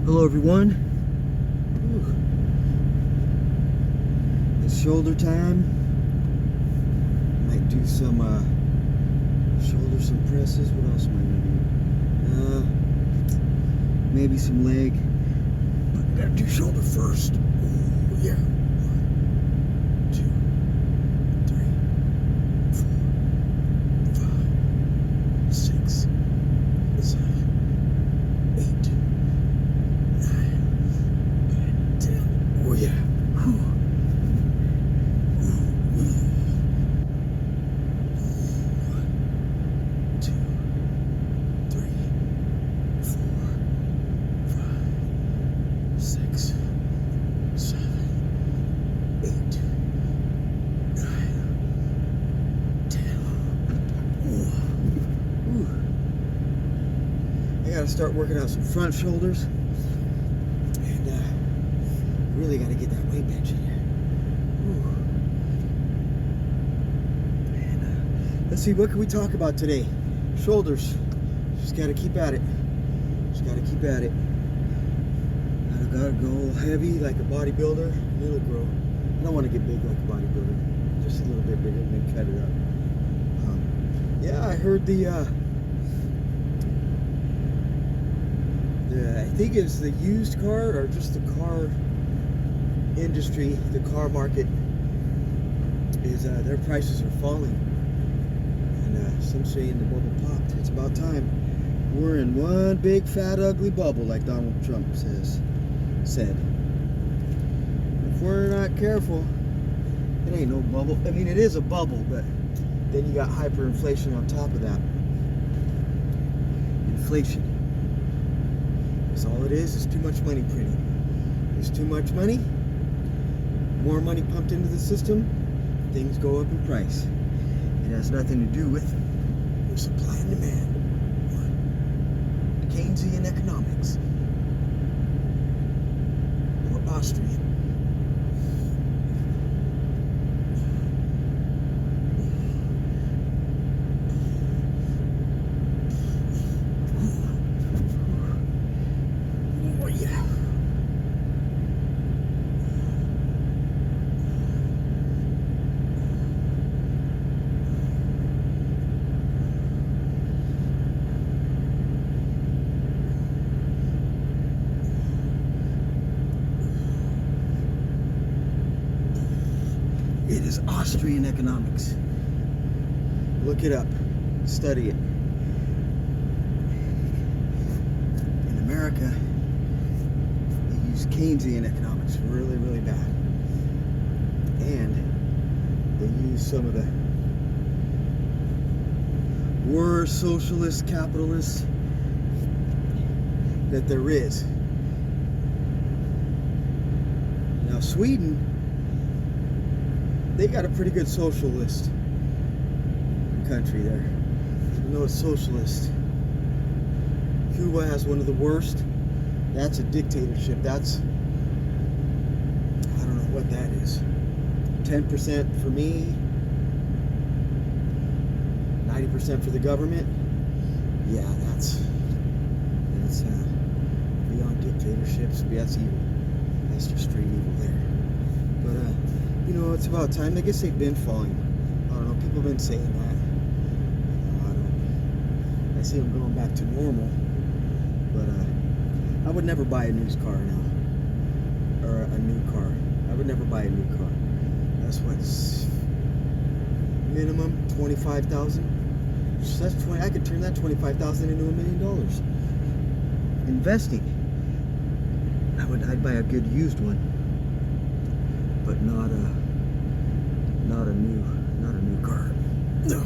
Hello everyone. It's shoulder time. Might do some some presses. What else am I gonna do? Maybe some leg. But I gotta do shoulder first. Ooh, yeah. 1, 2, 3, 4, 5, 6, 7, 8, 9, 10. Oh yeah. Whew. 2, 3, 4, 5, 6, 7, 8, 9, 10. Ooh. I gotta start working out some front shoulders, and really gotta get that weight bench in here. Let's see, what can we talk about today? Shoulders. Just gotta keep at it. Just gotta keep at it. I gotta go heavy like a bodybuilder, and it'll grow. I don't want to get big like a bodybuilder. Just a little bit bigger and then cut it up. Yeah, I heard I think it's the used car or just the car industry, the car market is their prices are falling. Some saying the bubble popped. It's about time. We're in one big fat ugly bubble, like Donald Trump said. If we're not careful, it ain't no bubble. I mean, it is a bubble, but then you got hyperinflation on top of that. Inflation. That's all it is too much money printed. There's too much money. More money pumped into the system, things go up in price. It has nothing to do with supply and demand. Keynesian economics. Or Austrian. Oh yeah. It is Austrian economics. Look it up. Study it. In America, they use Keynesian economics really, really bad. And they use some of the worst socialist capitalists that there is. Now, Sweden, they got a pretty good socialist country there. Even though it's socialist. Cuba has one of the worst. That's a dictatorship. That's, I don't know what that is. 10% for me, 90% for the government. Yeah, that's beyond dictatorships. That's evil. That's just straight evil there. But you know, it's about time. I guess they've been falling. I don't know. People have been saying that. I see them going back to normal. But I would never buy a used car now, or a new car. I would never buy a new car. That's what's minimum $25,000. That's 20. I could turn that $25,000 into $1 million. Investing. I'd buy a good used one. But not a new car. No.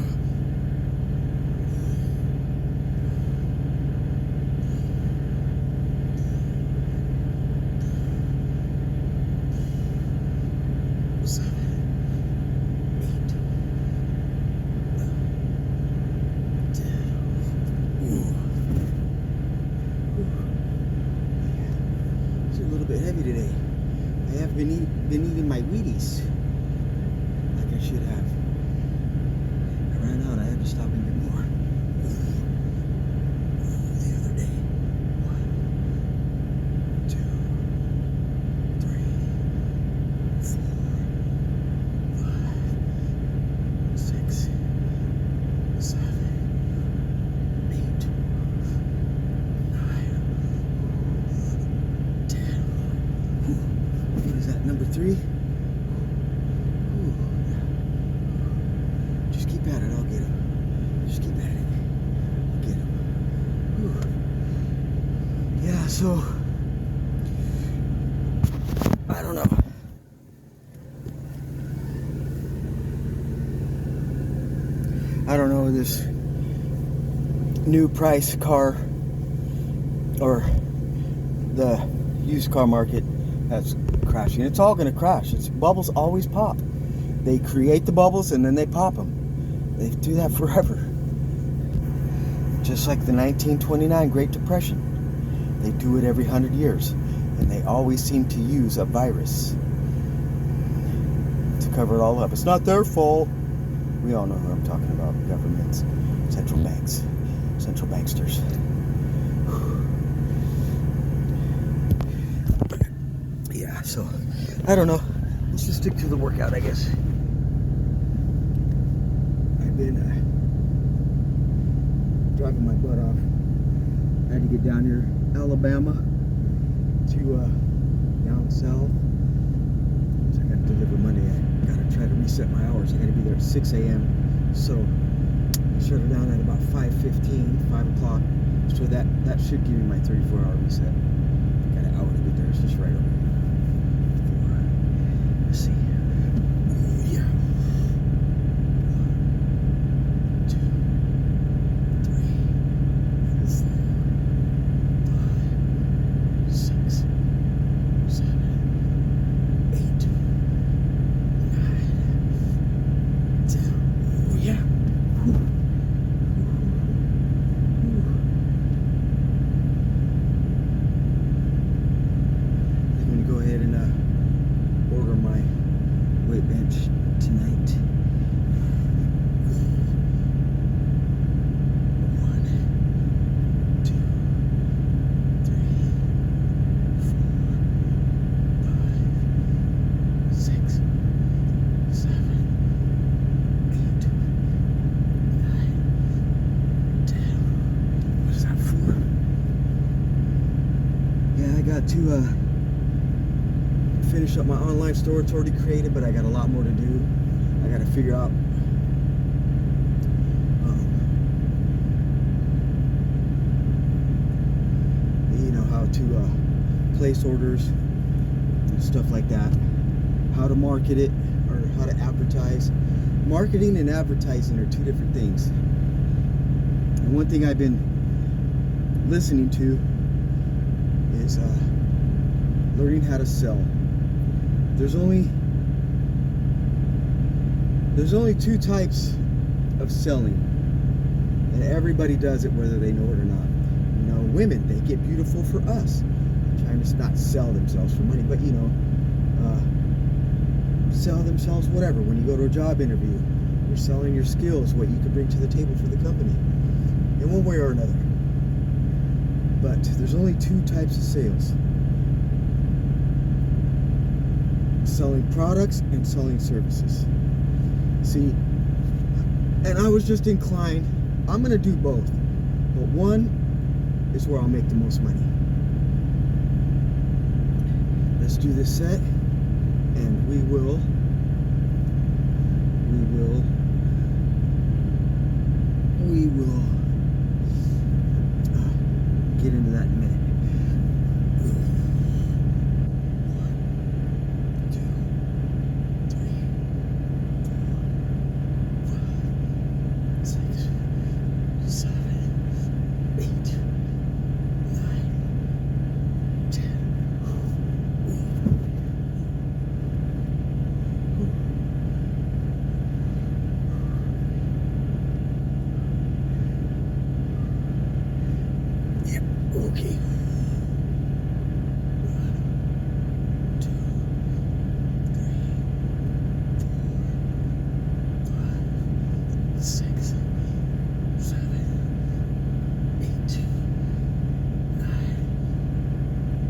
It's a little bit heavy today. I have been eating my Wheaties like I should have. I ran out. I had to stop and get more. The other day. 3. Ooh. Just keep at it. I'll get him. Just keep at it. I'll get him. Ooh. Yeah, so I don't know. I don't know this new price car or the used car market that's crashing. It's all going to crash. Bubbles always pop. They create the bubbles and then they pop them. They do that forever. Just like the 1929 Great Depression. They do it every 100 years. And they always seem to use a virus to cover it all up. It's not their fault. We all know who I'm talking about. Governments, central banks, central banksters. Yeah, so I don't know. Let's just stick to the workout, I guess. I've been driving my butt off. I had to get down here, Alabama, to down south. So I got to deliver money. I got to try to reset my hours. I got to be there at 6 a.m. So I shut it down at about 5:15, 5 o'clock. So that should give me my 34-hour reset. I got an hour to get there. It's just right over here. Let's see. Oh, yeah. 1, 2, 3, 4, 5, 6, 7, 8, 9, 10. Oh, yeah. I'm going to go ahead and order my weight bench tonight. 1, 2, 3, 4, 5, 6, 7, 8, 9, 10. What is that for? Yeah, I got to finish up my online store. It's already created, but I got a lot more to do. I got to figure out how to place orders and stuff like that, how to market it or how to advertise. Marketing and advertising are two different things. And one thing I've been listening to is learning how to sell. There's only 2 types of selling, and everybody does it whether they know it or not. You know, women, they get beautiful for us. They're trying to not sell themselves for money, but sell themselves whatever. When you go to a job interview, you're selling your skills, what you can bring to the table for the company, in one way or another. But there's only 2 types of sales. Selling products and selling services. See, and I was just inclined, I'm going to do both. But one is where I'll make the most money. Let's do this set, and we will get into that in a minute. 1, 2, 3, 4, 5, 6, 7, 8, 9, 10. Yep, okay. 1, 2, 3, 4, 5, 6, 7, 8, 9,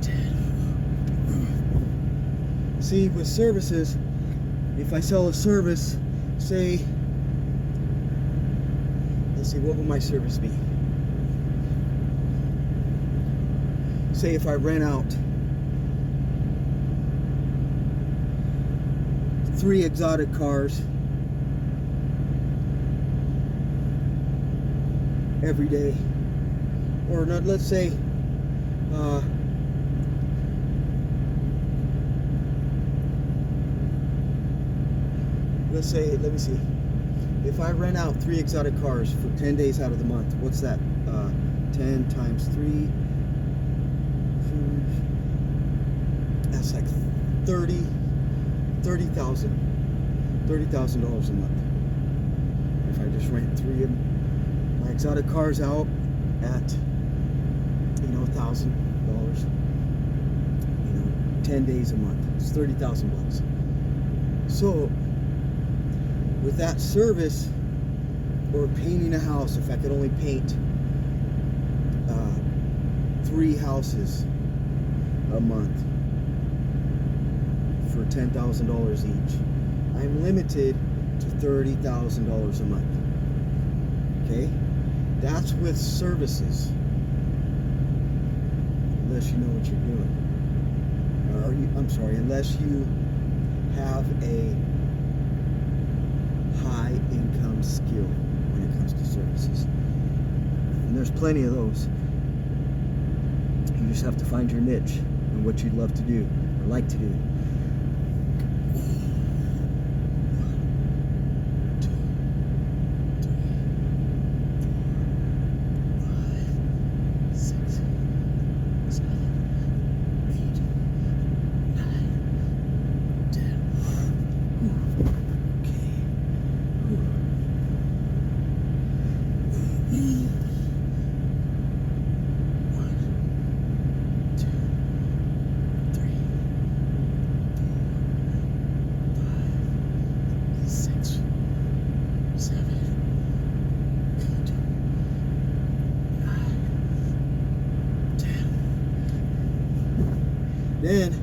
10. See, with services, if I sell a service, say, let's see, what would my service be? Say if I rent out 3 exotic cars every day, or not, let's say let me see, if I rent out 3 exotic cars for 10 days out of the month, what's that? 10 times 3, that's like $30,000 a month. If I just rent 3 of my exotic cars out at, $1,000, 10 days a month, it's $30,000. So with that service, or painting a house, if I could only paint 3 houses a month for $10,000 each, I'm limited to $30,000 a month. Okay, that's with services, unless you know what you're doing, unless you have a high income skill when it comes to services, and there's plenty of those. You just have to find your niche and what you'd love to do or like to do. Then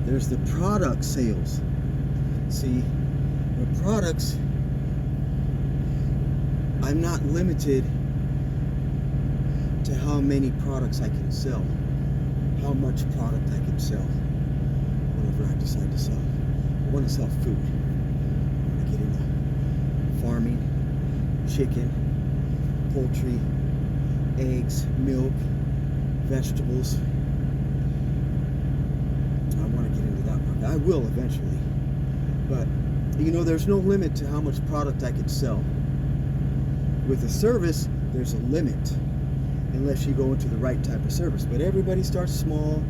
there's the product sales. See, the products, I'm not limited to how many products I can sell, how much product I can sell whenever I decide to sell. I want to sell food. I want to get into farming, chicken, poultry, eggs, milk, vegetables. I will eventually, but there's no limit to how much product I could sell. With a service, there's a limit, unless you go into the right type of service. But everybody starts small,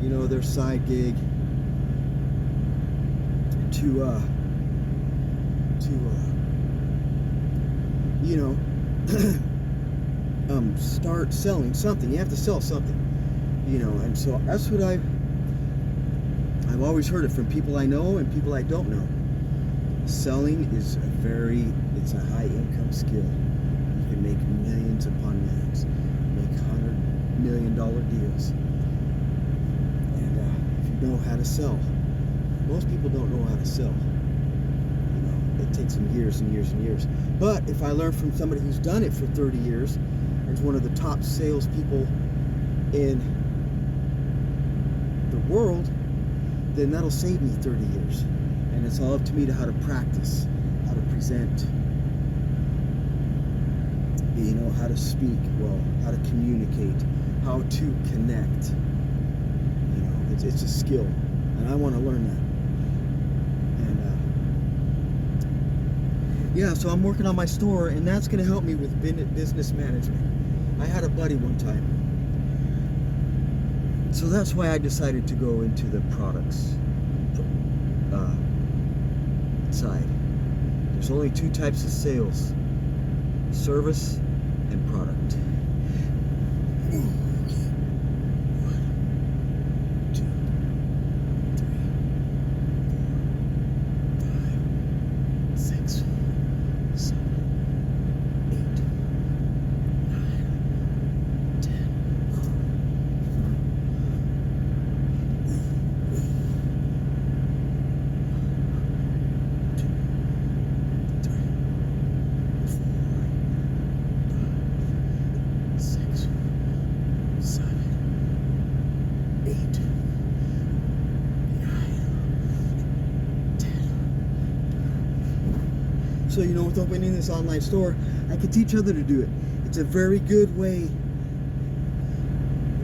their side gig to start selling something. You have to sell something, and so that's what I've always heard it from people I know and people I don't know. Selling is it's a high income skill. You can make millions upon millions, make $100 million deals. And if you know how to sell, most people don't know how to sell. It takes them years and years and years. But if I learn from somebody who's done it for 30 years, and is one of the top salespeople in the world, then that'll save me 30 years. And it's all up to me to how to practice, how to present, how to speak well, how to communicate, how to connect. It's a skill, and I want to learn that. And so I'm working on my store, and that's going to help me with business management. I had a buddy one time. So that's why I decided to go into the products side. There's only 2 types of sales: service and product. 1, 2, 3, 4, 5, 6, 7, 8, 9, 10. So, with opening this online store, I could teach others to do it. It's a very good way,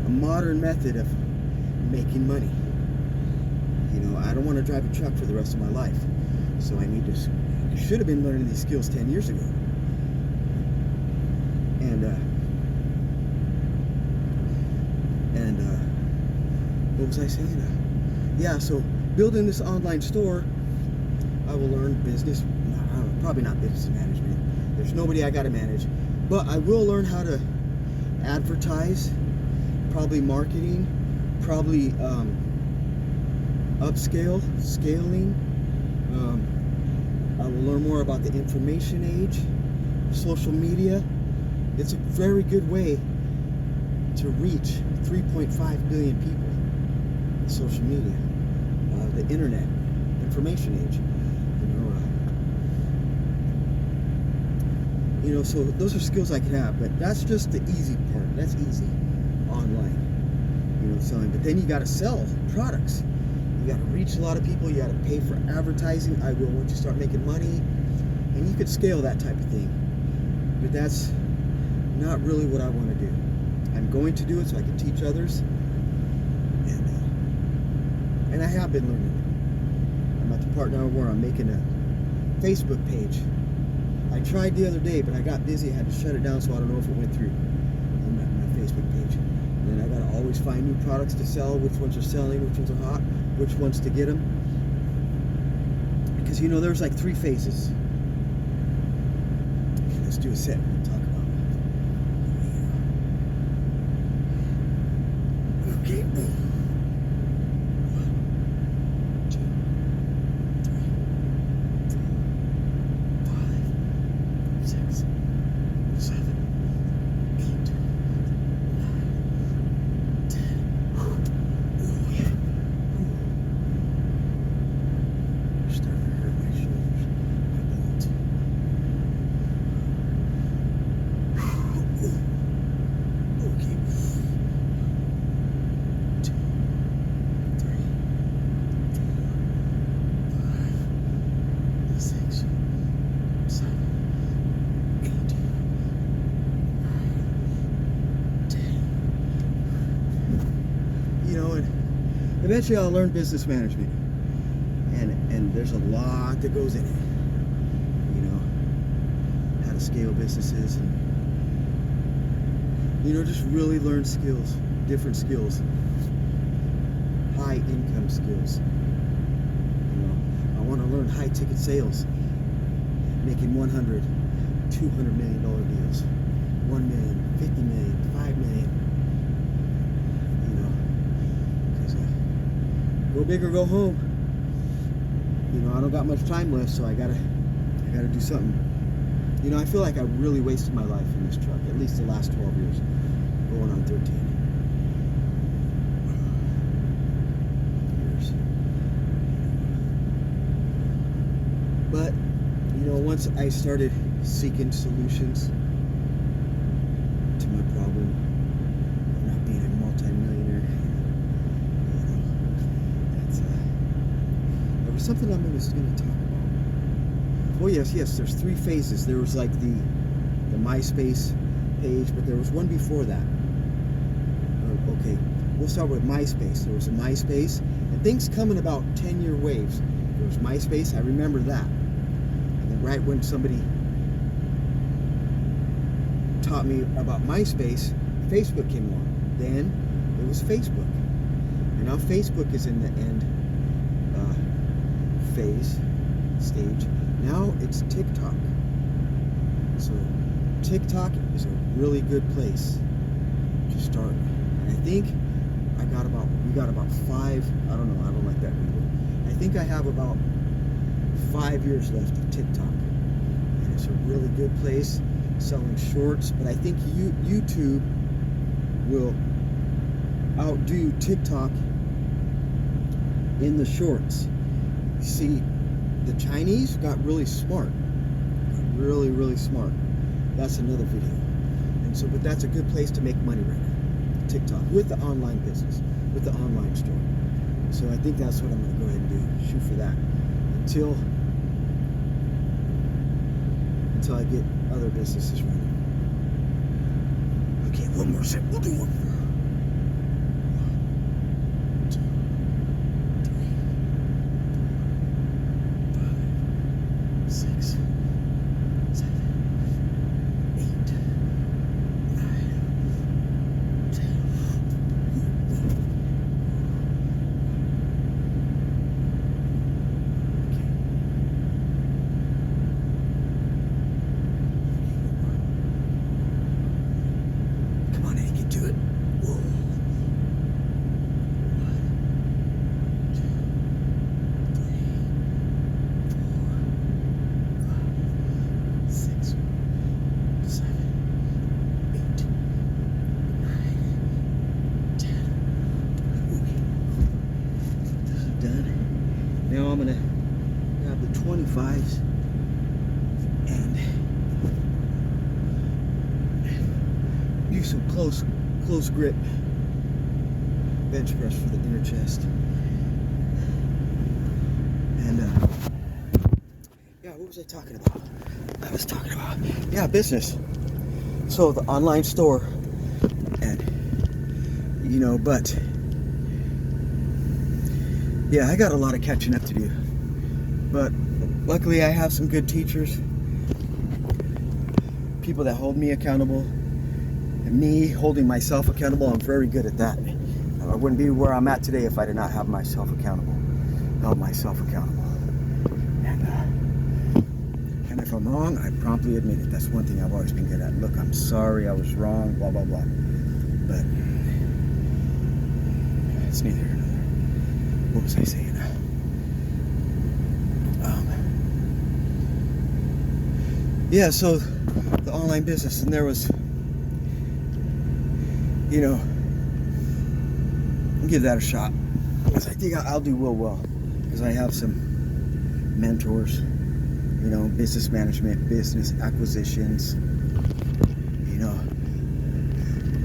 a modern method of making money. I don't want to drive a truck for the rest of my life. So I should have been learning these skills 10 years ago. And what was I saying? So building this online store, I will learn business, probably not business management. There's nobody I got to manage, but I will learn how to advertise, probably marketing, probably scaling. I will learn more about the information age, social media. It's a very good way to reach 3.5 billion people. Social media, the internet, information age. So those are skills I could have, but that's just the easy part. That's easy online, selling. But then you got to sell products. You got to reach a lot of people. You got to pay for advertising. I will once you start making money, and you could scale that type of thing. But that's not really what I want to do. I'm going to do it so I can teach others, and I have been learning. I'm at the part now where I'm making a Facebook page. I tried the other day, but I got busy. I had to shut it down, so I don't know if it went through on my Facebook page. And then I got to always find new products to sell, which ones are selling, which ones are hot, which ones to get them. Because, there's like 3 phases. Okay, let's do a set. We'll talk about it. Okay. 1, 2, 3, 4, 5, 6, 7, 8, 9, 10. Oh yeah. Starting to hurt my shoulders. My bones. Okay. 2, 3, 4, 5, 6, 7, 8, 9, 10. And eventually I'll learn business management. And there's a lot that goes in it. How to scale businesses and just really learn skills, different skills, high income skills. I want to learn high ticket sales, making $100, $200 million deals, $1 million, $50 million, $5 million. Because go big or go home. I don't got much time left, so I gotta do something. I feel like I really wasted my life in this truck, at least the last 12 years, going on 13 years. But, once I started seeking solutions to my problem of not being a multi-millionaire, there was something I was going to talk about. Oh yes, there's 3 phases. There was like the MySpace page, but there was one before that. Okay, we'll start with MySpace. There was a MySpace, and things come in about 10-year waves. There was MySpace, I remember that. And then right when somebody taught me about MySpace, Facebook came along. Then it was Facebook. And now Facebook is in the end stage. Now it's TikTok. So TikTok is a really good place to start. And I think we got about 5, I don't know, I don't like that number. I think I have about 5 years left of TikTok. And it's a really good place selling shorts, but I think YouTube will outdo TikTok in the shorts. See, the Chinese got really smart. Really, really smart. That's another video. And so, but that's a good place to make money right now. TikTok, with the online business, with the online store. So I think that's what I'm going to go ahead and do. Shoot for that. until I get other businesses running. Okay, one more set. We'll do one more. 1, 2, 3, 4, 5, 6, 7, 8, 9, 10. Come on, Eddie, get to it. Whoa. 1, 2, 3, 4, 5, 6, 7, 8, 9, 10. Okay. This is done. Now I'm gonna grab the 25s and do some close grip bench press for the inner chest. And yeah, what was I talking about? I was talking about, yeah, business. So the online store, and you know, but yeah, I got a lot of catching up to do. But luckily I have some good teachers, people that hold me accountable. And me holding myself accountable, I'm very good at that. I wouldn't be where I'm at today if I did not have myself accountable. Held myself accountable. And if I'm wrong, I promptly admit it. That's one thing I've always been good at. Look, I'm sorry, I was wrong, blah, blah, blah. But it's neither here nor there. What was I saying? Yeah, so the online business, and there was, you know, give that a shot, because I think I'll do real well, because I have some mentors, you know, business management, business acquisitions, you know.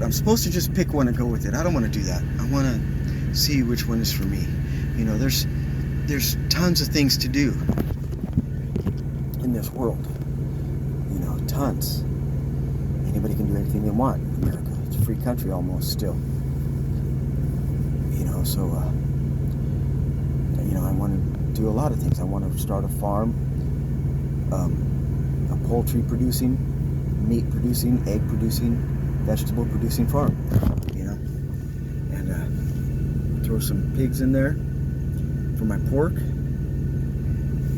I'm supposed to just pick one and go with it. I don't want to do that. I want to see which one is for me. You know, there's tons of things to do in this world, you know, tons. Anybody can do anything they want in America. It's a free country almost still. You know, so, you know, I want to do a lot of things. I want to start a farm, a poultry producing, meat producing, egg producing, vegetable producing farm, you know, and throw some pigs in there for my pork,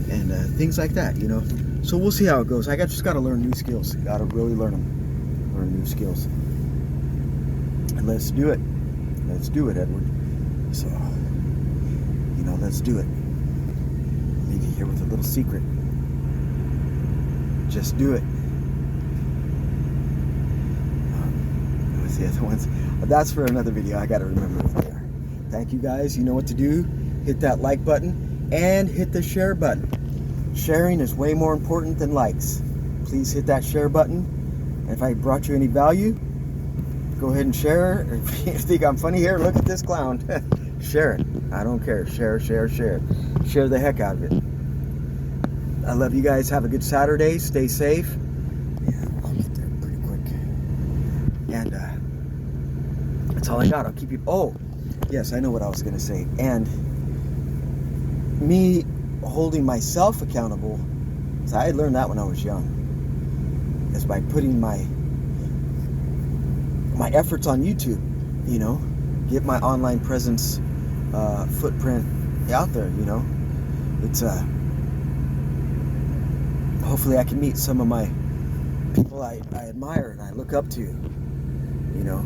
and things like that, you know. So we'll see how it goes. I just got to learn new skills. Got to really learn new skills. And let's do it. Let's do it, Edward. So, you know, let's do it. I'll leave you here with a little secret. Just do it. What's the other ones? That's for another video. I got to remember what they are. Thank you guys. You know what to do. Hit that like button and hit the share button. Sharing is way more important than likes. Please hit that share button. And if I brought you any value, go ahead and share. If you think I'm funny here, look at this clown. Share it. I don't care. Share. Share the heck out of it. I love you guys. Have a good Saturday. Stay safe. Yeah, I'll get there pretty quick. And that's all I got. I'll keep you. Oh, yes, I know what I was going to say. And me holding myself accountable, so I learned that when I was young, is by putting my efforts on YouTube, you know, get my online presence footprint out there, you know. It's hopefully I can meet some of my people I admire and I look up to, you know.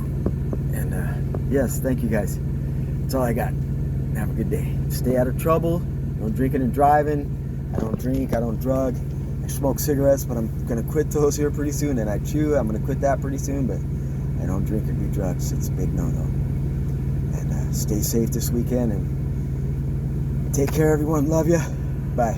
And yes, thank you guys. That's all I got. Have a good day. Stay out of trouble. No drinking and driving. I don't drink, I don't drug. I smoke cigarettes, but I'm gonna quit those here pretty soon. And I chew, I'm gonna quit that pretty soon, but I don't drink or do drugs. It's a big no-no. And stay safe this weekend and take care, everyone. Love you. Bye.